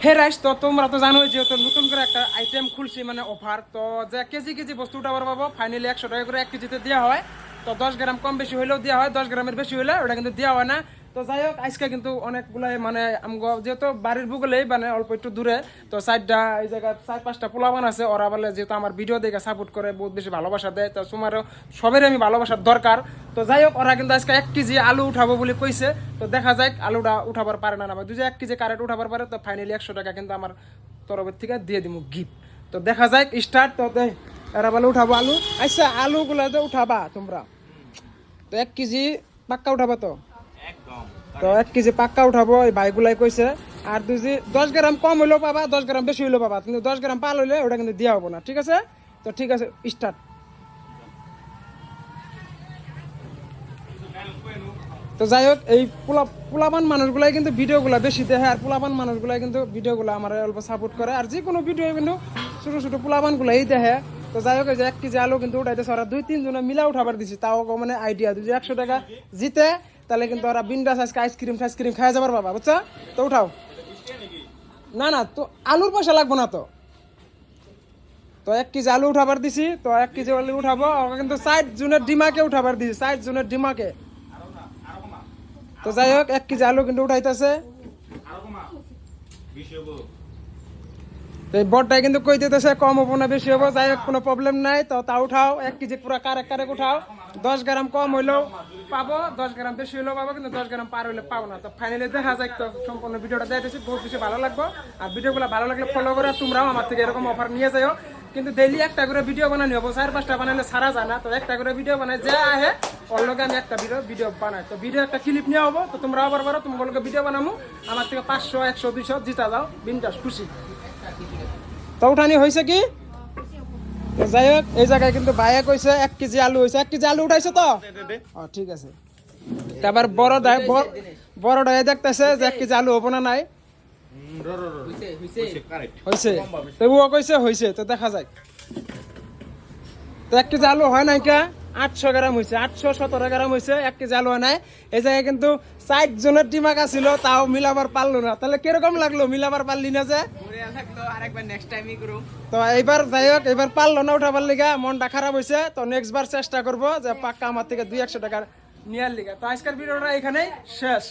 হে rice, তো তোমরা তো জানোই যেহেতু নতুন করে একটা আইটেম খুলছি মানে অফার, তো যে কেজি কেজি বস্তু উঠাবার পাবো ফাইনালি 100 টাকা করে 1 কেজিতে দেওয়া হয়। তো 10 গ্রাম কম বেশি হলেও দেওয়া হয়, 10 গ্রামের বেশি হলে ওটা কিন্তু দেওয়া হয় না। তো যাই হোক, আজকে কিন্তু অনেকগুলাই মানে যেহেতু বাড়ির বুগলেই মানে অল্প একটু দূরে, তো সাইডটা এই জায়গায় 4-5টা পোলাবান আছে, ওরা বলে যেহেতু আমার ভিডিও দেখে সাপোর্ট করে, বহুত বেশি ভালোবাসা দেয়, তো তোমারও সবেরই আমি ভালোবাসার দরকার। তো যাই হোক, ওরা কিন্তু আজকে 1 কেজি আলু উঠাবো বলে কইছে। তো দেখা যাক আলুটা উঠাবার পারে না, দুই 1 কেজি কারেন্ট উঠাবার পারে, তো ফাইনালি 100 টাকা কিন্তু আমার তরফের থেকে দিয়ে দিব গিফট। তো দেখা যাক স্টার্ট। তো এরা বলে উঠাবো আলু। আচ্ছা, আলুগুলা যে উঠাবা তোমরা, তো 1 কেজি পাক্কা উঠাবা তো? তো 1 কেজি পাক্কা উঠাবো, এই ভাইগুলাই কইছে। আর 10 গ্রাম কম হইলেও পাবা, 10 গ্রাম বেশি হইলেও পাবা, কিন্তু 10 গ্রাম পাল হইলে ওটা কিন্তু দেওয়া হবো না, ঠিক আছে? তো ঠিক আছে, স্টার্ট। তো যাই হোক, এই পোলাপান মানুষগুলাই কিন্তু ভিডিওগুলো বেশি দেখে, আর পোলাপান মানুষগুলাই কিন্তু ভিডিওগুলো আমার অল্প সাপোর্ট করে, আর যে কোনো ভিডিও কিন্তু ছোটো ছোটো পোলাপানগুলাই দেখে। তো যাই হোক, এই যে 1 কেজি আলু কিন্তু উঠাইতেছে ওরা 2-3 জনে মিলা উঠাবার দিছি, তাও মানে আইডিয়া, যদি 100 টাকা জিতে তাহলে কিন্তু ওরা বিন্দাস আজকে আইসক্রিম খাই যাবার বাবা, বুঝছো? তো উঠাও। না না, তো আলুর পয়সা লাগবো না তো। তো 1 কেজি আলু উঠাবার দিছি, তো 1 কেজি আলু উঠাবো, ওকে কিন্তু 60 জনের ডিমাকে উঠাবার দিছি, 60 জনের ডিমাকে। তো যাই হোক, 1 কেজি আলু কিন্তু উঠাইতেছে। এই বড়টাই কিন্তু কই দিতেছে কম হবো না বেশি হবো, যাই হোক কোনো প্রবলেম নাই। তো তা উঠাও, 1 কেজি পুরো কারেক উঠাও। 10 গ্রাম কম হইলেও পাবো, 10 গ্রাম বেশি হইলেও পাবো, কিন্তু 10 গ্রাম পার হইলে পাবো না। তো ফাইনালি দেখা যাক। তো সম্পূর্ণ ভিডিওটা দেখতেছি, বহুত বেশি ভালো লাগবে। আর ভিডিওগুলো ভালো লাগলে ফলো করে তোমরাও আমার থেকে এরকম অফার নিয়ে যাও। কিন্তু ডেইলি একটা করে ভিডিও বানানি হবো, 4-5টা বানালে সারা যায় না। তো একটা করে ভিডিও বানাই, যে আহে ওর লগে আমি একটা ভিডিও বানাই। তো ভিডিও একটা ক্লিপ নিয়ে হবো, তো তোমরা আবার বারো তোমার লগে ভিডিও বানাবো, আমার থেকে 500, 100, 200 জিতা যাও, বিন্দাস খুশি। তো উঠানি হয়েছে কি? যাই হোক, এই জায়গায় কিন্তু ভাইয়া কইছে 1 কেজি আলু হয়েছে। 1 কেজি আলু উঠাইছে তো? ঠিক আছে। তারপর বড় দেখতেছে যে 1 কেজি আলু হবো না নাই হয়েছে, তো ও কইছে হয়েছে। তো দেখা যায়, তো 1 কেজি আলু হয় নাই কে 800 গ্রাম হয়েছে, 817 গ্রাম হয়েছে, 1 কেজি আলু হয় নাই। এই জায়গায় কিন্তু 60 জনের ডিমাকা ছিল, তাও মিলাবার পারলো না। তাহলে কিরকম লাগলো, মিলাবার পারলি না যে? তো এইবার যাই হোক, এবার পারলো না উঠাবার লিগা, মনটা খারাপ হয়েছে। তো নেক্সট বার চেষ্টা করবো যে পাক্কা আমার থেকে 200-100 টাকা নেওয়ার লিগা। তো আজকের ভিডিওটা এখানেই শেষ।